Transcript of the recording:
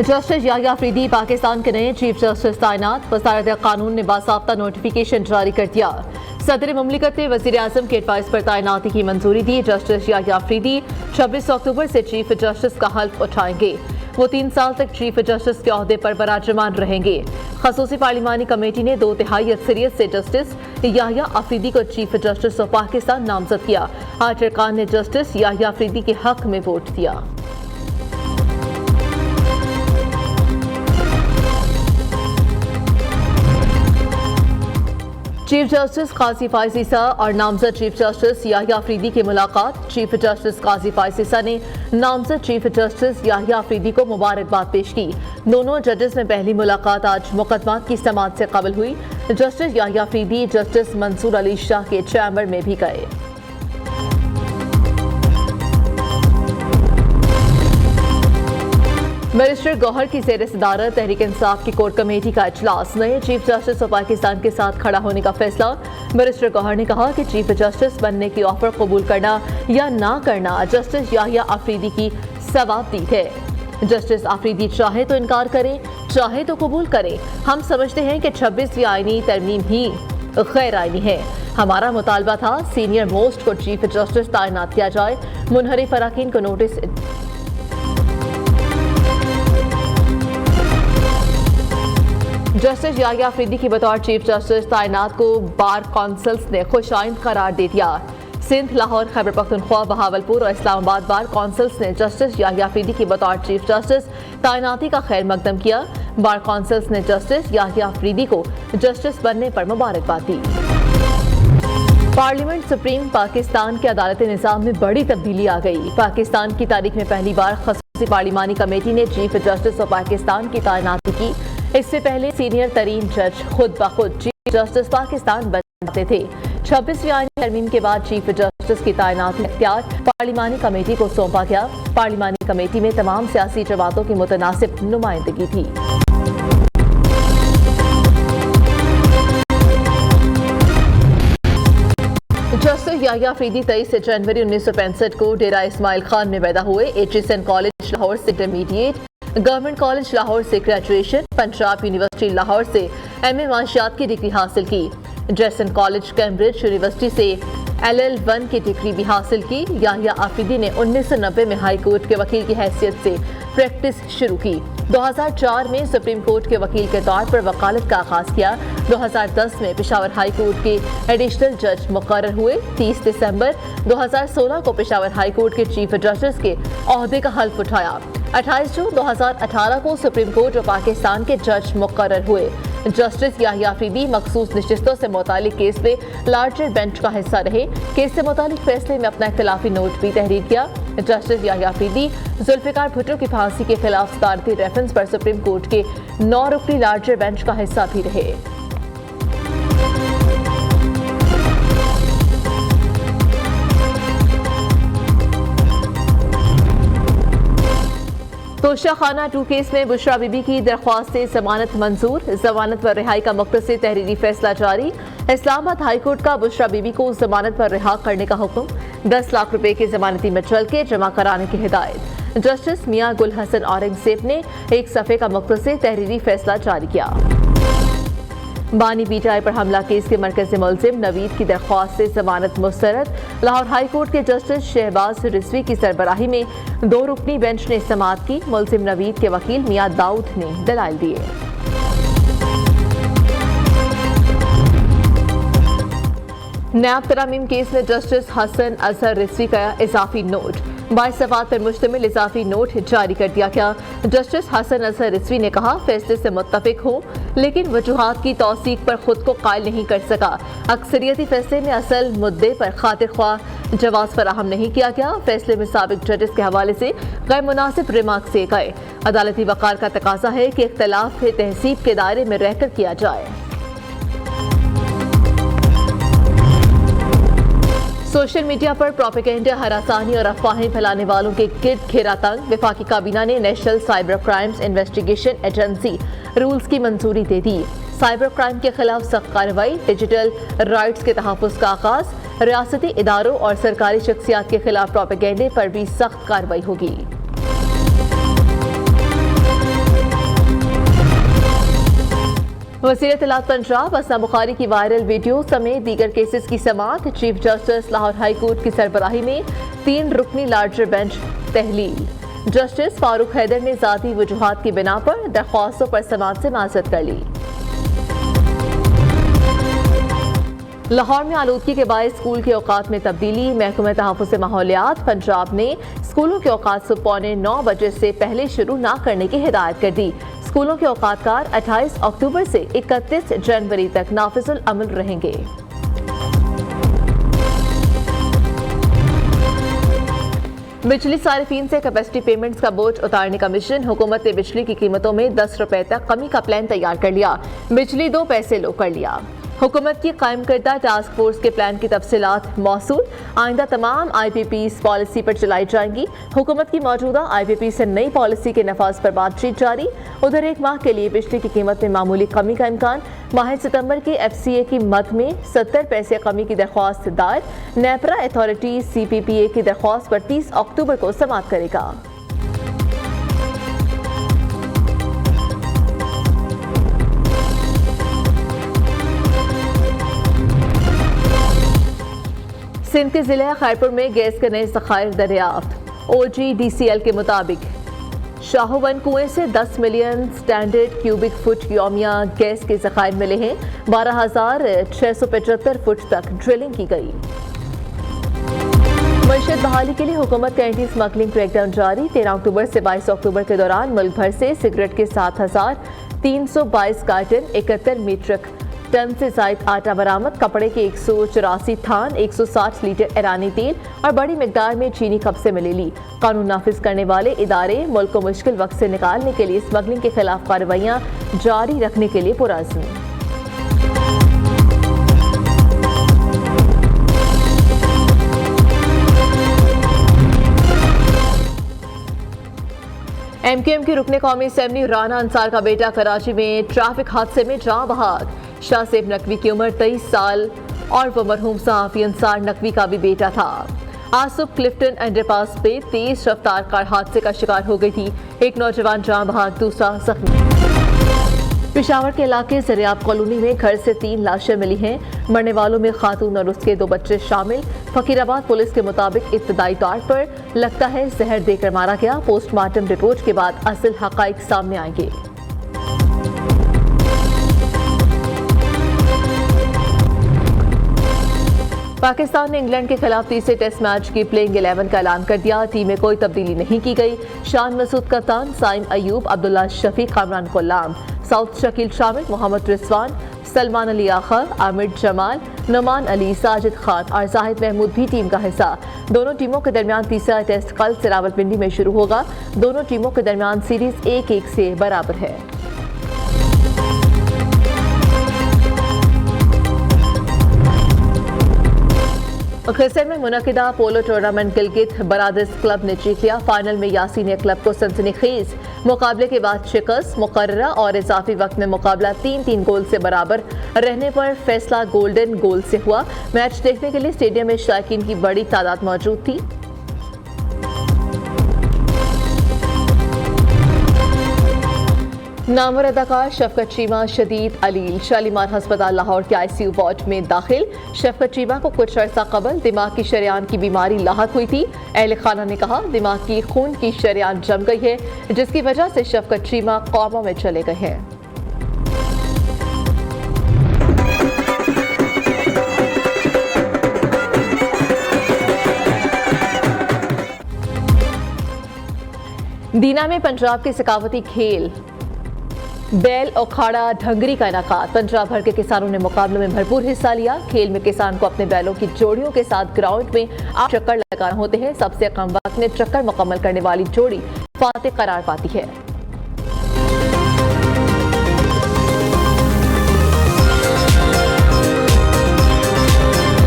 Justice Yahya Afridi Pakistan के नए chief justice तैनात। वज़ारत कानून ने बासाब्ता नोटिफिकेशन जारी कर दिया। सदर मुमलिकत ने वज़ीर आज़म के एडवाइस पर तैनाती की मंजूरी दी। जस्टिस याह्या अफरीदी 26 अक्टूबर से चीफ जस्टिस का हल्फ उठाएंगे। वो 3 साल तक चीफ जस्टिस के ओहदे पर बराजमान रहेंगे। खसूसी पार्लिमानी कमेटी ने 2/3 अक्सरियत से जस्टिस याह्या अफरीदी को चीफ जस्टिस ऑफ पाकिस्तान नामजद किया। 8 अरकान ने जस्टिस याह्या अफरीदी के हक में वोट दिया। चीफ जस्टिस काजी फायज ईसा और नामजद चीफ जस्टिस याह्या अफरीदी की मुलाकात। चीफ जस्टिस काजी फायज ईसा ने नामजद चीफ जस्टिस याह्या अफरीदी को मुबारकबाद पेश की। दोनों जजेस में पहली मुलाकात आज मुकदमात की समाअत से कबल हुई। जस्टिस याह्या अफरीदी जस्टिस मंसूर अली शाह के चैम्बर में भी गए। बैरिस्टर गौहर की ज़ेर सदारत तहरीक इंसाफ की कोर कमेटी का इजलास। नए चीफ जस्टिस ऑफ पाकिस्तान के साथ खड़ा होने का फैसला। बैरिस्टर गौहर ने कहा कि चीफ जस्टिस बनने की ऑफर कबूल करना या ना करना जस्टिस याह्या अफरीदी की सवाबदीद है। जस्टिस अफरीदी चाहे तो इनकार करें, चाहे तो कबूल करें। हम समझते हैं कि 26वीं आईनी तरमीम ही गैर आईनी है। हमारा मुतालबा था सीनियर मोस्ट को चीफ जस्टिस तैनात किया जाए। मुनहरिफ अरकान को नोटिस जस्टिस याह्या अफरीदी की बतौर चीफ जस्टिस तैनात को बार कौंसल्स ने खुशाइंद करार दे दिया। सिंध, लाहौर, खैबर पख्तूनख्वा, बहावलपुर और इस्लामाबाद बार कौंसल्स ने जस्टिस याह्या अफरीदी की बतौर चीफ जस्टिस तैनाती का खैर मकदम किया। बार कौंसल्स ने जस्टिस याह्या अफरीदी को जस्टिस बनने पर मुबारकबाद दी। पार्लियामेंट सुप्रीम पाकिस्तान के अदालती निज़ाम में बड़ी तब्दीली आ गई। पाकिस्तान की तारीख में पहली बार खसूसी पार्लिमानी कमेटी ने चीफ जस्टिस ऑफ पाकिस्तान की तैनाती की। इससे पहले सीनियर तरीन जज खुद ब खुद चीफ जस्टिस पाकिस्तान बनते थे। 26वीं आईनी तरमीम के बाद चीफ जस्टिस की तैनाती इख्तियार पार्लिमानी कमेटी को सौंपा गया। पार्लिमानी कमेटी में तमाम सियासी जमातों की मुतनासिब नुमाइंदगी थी। जस्टिस याह्या अफरीदी 23 जनवरी 1965 को डेरा इस्माइल खान में पैदा हुए। HSN कॉलेज लाहौर से इंटरमीडिएट, गवर्नमेंट कॉलेज लाहौर से ग्रेजुएशन, पंजाब यूनिवर्सिटी लाहौर से MA माशियात की डिग्री हासिल की। जेसन कॉलेज कैम्ब्रिज यूनिवर्सिटी से LL1 की डिग्री भी हासिल की। याह्या अफरीदी ने 1990 में हाई कोर्ट के वकील की हैसियत से प्रैक्टिस शुरू की। 2004 में सुप्रीम कोर्ट के वकील के तौर पर वकालत का आगाज किया। 2010 में पेशावर हाई कोर्ट के एडिशनल जज मुकर्रर हुए। 30 दिसंबर 2016 को पेशावर हाई कोर्ट के चीफ जस्टिस के ओहदे का हल्फ उठाया। 28 जून 2018 को सुप्रीम कोर्ट ऑफ पाकिस्तान के जज मुकर्रर हुए। जस्टिस याह्या अफरीदी मखसूस नशिस्तों से मुतालिक केस में लार्जर बेंच का हिस्सा रहे। केस से मुतालिक फैसले में अपना इख्तिलाफी नोट भी तहरीर किया। जस्टिस याह्या अफरीदी जुल्फिकार भुट्टो की फांसी के खिलाफ सदारती रेफरेंस पर सुप्रीम कोर्ट के 9 रुकनी लार्जर बेंच का हिस्सा भी रहे। तोशाखाना 2 केस में बुशरा बीबी की दरख्वास्त से जमानत मंजूर। जमानत पर रिहाई का मुख्तसर तहरीरी फैसला जारी। इस्लामाबाद हाई कोर्ट का बुशरा बीबी को जमानत पर रिहा करने का हुक्म। 10 लाख रुपए की जमानती मचल के जमा कराने की हिदायत। जस्टिस मियां गुल हसन औरंगजेब ने एक सफ़े का मुख्तसर तहरीरी फैसला जारी किया। बानी PTI पर हमला केस के मरकज़ी मुलजिम नवीद की दरख्वास्त से जमानत मुस्तरद। लाहौर हाई कोर्ट के जस्टिस शहबाज रिजवी की सरबराही में 2 रुकनी बेंच ने समाअत की। मुलजिम नवीद के वकील मियां दाऊद ने दलाइल दिए। नयाब तरामीम केस में जस्टिस हसन अजहर रिजवी का इजाफी नोट। 22 सफ़ात पर मुश्तमिल इजाफी नोट जारी कर दिया गया। जस्टिस हसन अजहर रिजवी ने कहा, फैसले से मुत्तफिक हूँ लेकिन वजूहात की तौसीक पर खुद को कायल नहीं कर सका। अक्सरियती फैसले में असल मुद्दे पर खातिर ख्वाह जवाब फराहम नहीं किया गया। फैसले में साबिक जजेस के हवाले से गैर मुनासिब रिमार्क से गए। अदालती वक़ार का तकाजा है कि इख्तलाफ तहसीब के दायरे में रहकर किया जाए। सोशल मीडिया पर प्रोपेगेंडा, हरासानी और अफवाहें फैलाने वालों के गिर्द घेरा तंग। वफाकी काबीना ने national cyber crimes investigation agency rules की मंजूरी दे दी। साइबर क्राइम के खिलाफ सख्त कार्रवाई, डिजिटल राइट्स के तहफ़्फ़ुज़ का आगाज। रियासती इदारों और सरकारी शख्सियात के खिलाफ प्रोपेगेंडे पर भी सख्त कार्रवाई होगी। वज़ीर इत्तलात पंजाब असना बुखारी की वायरल वीडियो समेत दीगर केसेस की समाअत। Chief justice Lahore high court की सरबराही में 3 रुकनी लार्जर बेंच तहलील। जस्टिस फारूक हैदर ने ज़ाती वजूहात की बिना पर दरख्वास्तों पर समाअत से माज़रत कर ली। लाहौर में आलूदगी के बायस स्कूल के औकात में तब्दीली। महकमा तहफ़्फ़ुज़ माहौलियात पंजाब ने स्कूलों के औकात सुबह पौने 9 बजे से पहले शुरू न करने की हिदायत कर दी। स्कूलों के औकातकार 28 अक्टूबर से 31 जनवरी तक नाफिजुल अमल रहेंगे। बिजली सारिफीन से कैपेसिटी पेमेंट्स का बोझ उतारने का मिशन। हुकूमत ने बिजली की कीमतों में 10 रुपए तक कमी का प्लान तैयार कर लिया। बिजली 2 पैसे लो कर लिया। हुकूमत की कायम करदा टास्क फोर्स के प्लान की तफसीलात मौसूल। आइंदा तमाम IPPs पॉलिसी पर चलाई जाएंगी। हुकूमत की मौजूदा IPP से नई पॉलिसी के नफाज पर बातचीत जारी। उधर 1 माह के लिए बिजली की कीमत में मामूली कमी का इम्कान। माह सितंबर के FCA की मद में 70 पैसे कमी की दरख्वास्त दायर। नेपरा अथॉरिटी CPPA की दरख्वास्त पर 30 अक्टूबर को समाअत करेगा। सिंध के जिले खैरपुर में गैस के नए ज़खायर दरियाफ्त। OGDCL के मुताबिक शाहोवन कुएं से 10 मिलियन स्टैंडर्ड क्यूबिक फुट यौमिया गैस के ज़खायर मिले हैं। 12,675 फुट तक ड्रिलिंग की गई। मईशत बहाली के लिए हुकूमत का एंटी स्मगलिंग क्रैकडाउन जारी। 13 अक्टूबर से 22 अक्टूबर के दौरान मुल्क भर से सिगरेट के 7,322 कार्टन, 71 मीट्रिक टन से जायद आटा बरामद। कपड़े के 184 थान, 160 लीटर ईरानी तेल और बड़ी मिकदार में चीनी कब्जे में ले ली। कानून नाफिज करने वाले इदारे मुल्क को मुश्किल वक्त से निकालने के लिए स्मगलिंग के खिलाफ कार्रवाइयां जारी रखने के लिए पुरअज़्म। MQM की रुकने कौमी असेंबली राना अंसार का बेटा कराची में ट्रैफिक हादसे में जाँ बहाक। शाहसेब नकवी की उम्र 23 साल और वो मरहूम सहाफ़ी अंसार नकवी का भी बेटा था। आज सुबह क्लिफ्टन अंडरपास पे तेज रफ्तार कार हादसे का शिकार हो गई थी। एक नौजवान जाँ बहाक, दूसरा जख्मी। पेशावर के इलाके ज़रियाब कॉलोनी में घर से 3 लाशें मिली हैं। मरने वालों में खातून और उसके 2 बच्चे शामिल। फकीराबाद पुलिस के मुताबिक इब्तदाई तौर पर लगता है जहर देकर मारा गया। पोस्टमार्टम रिपोर्ट के बाद असल हक़ाइक़ सामने आएंगे। पाकिस्तान ने इंग्लैंड के खिलाफ तीसरे टेस्ट मैच की प्लेइंग 11 का ऐलान कर दिया। टीम में कोई तब्दीली नहीं की गई। शान मसूद कप्तान, साइम अयूब, अब्दुल्ला शफीक, कामरान गुलाम, साउथ शकील शामिल, मोहम्मद रिजवान, सलमान अली आखर, आमिर जमाल, नुमान अली, साजिद खान और जाहिद महमूद भी टीम का हिस्सा। दोनों टीमों के दरमियान तीसरा टेस्ट कल से रावलपिंडी में शुरू होगा। दोनों टीमों के दरमियान सीरीज 1-1 से बराबर है। खिसर में मुनकिदा पोलो टूर्नामेंट गिलगित बरादर्स क्लब ने जीत लिया। फाइनल में यासीन ने क्लब को सनसनीखेज मुकाबले के बाद शिकस्त। मुकर्ररा और इजाफी वक्त में मुकाबला 3-3 गोल से बराबर रहने पर फैसला गोल्डन गोल से हुआ। मैच देखने के लिए स्टेडियम में शायकीन की बड़ी तादाद मौजूद थी। नामवर अदाकार शफकत चीमा शदीद अलील शालीमार अस्पताल लाहौर के ICU वार्ड में दाखिल। शफकत चीमा को कुछ अर्सा कबल दिमाग की शरेआन की बीमारी लाहक हुई थी। अहले खाना ने कहा दिमाग की खून की शरेआन जम गई है, जिसकी वजह से शफकत चीमा कोमा में चले गए हैं। दीना में पंजाब के सकावती खेल बैल अखाड़ा ढंगरी का इनाकात। पंजाब भर के किसानों ने मुकाबले में भरपूर हिस्सा लिया। खेल में किसान को अपने बैलों की जोड़ियों के साथ ग्राउंड में 8 चक्कर लगाना होते हैं। सबसे कम वक्त में चक्कर मुकम्मल करने वाली जोड़ी फातेह करार पाती है।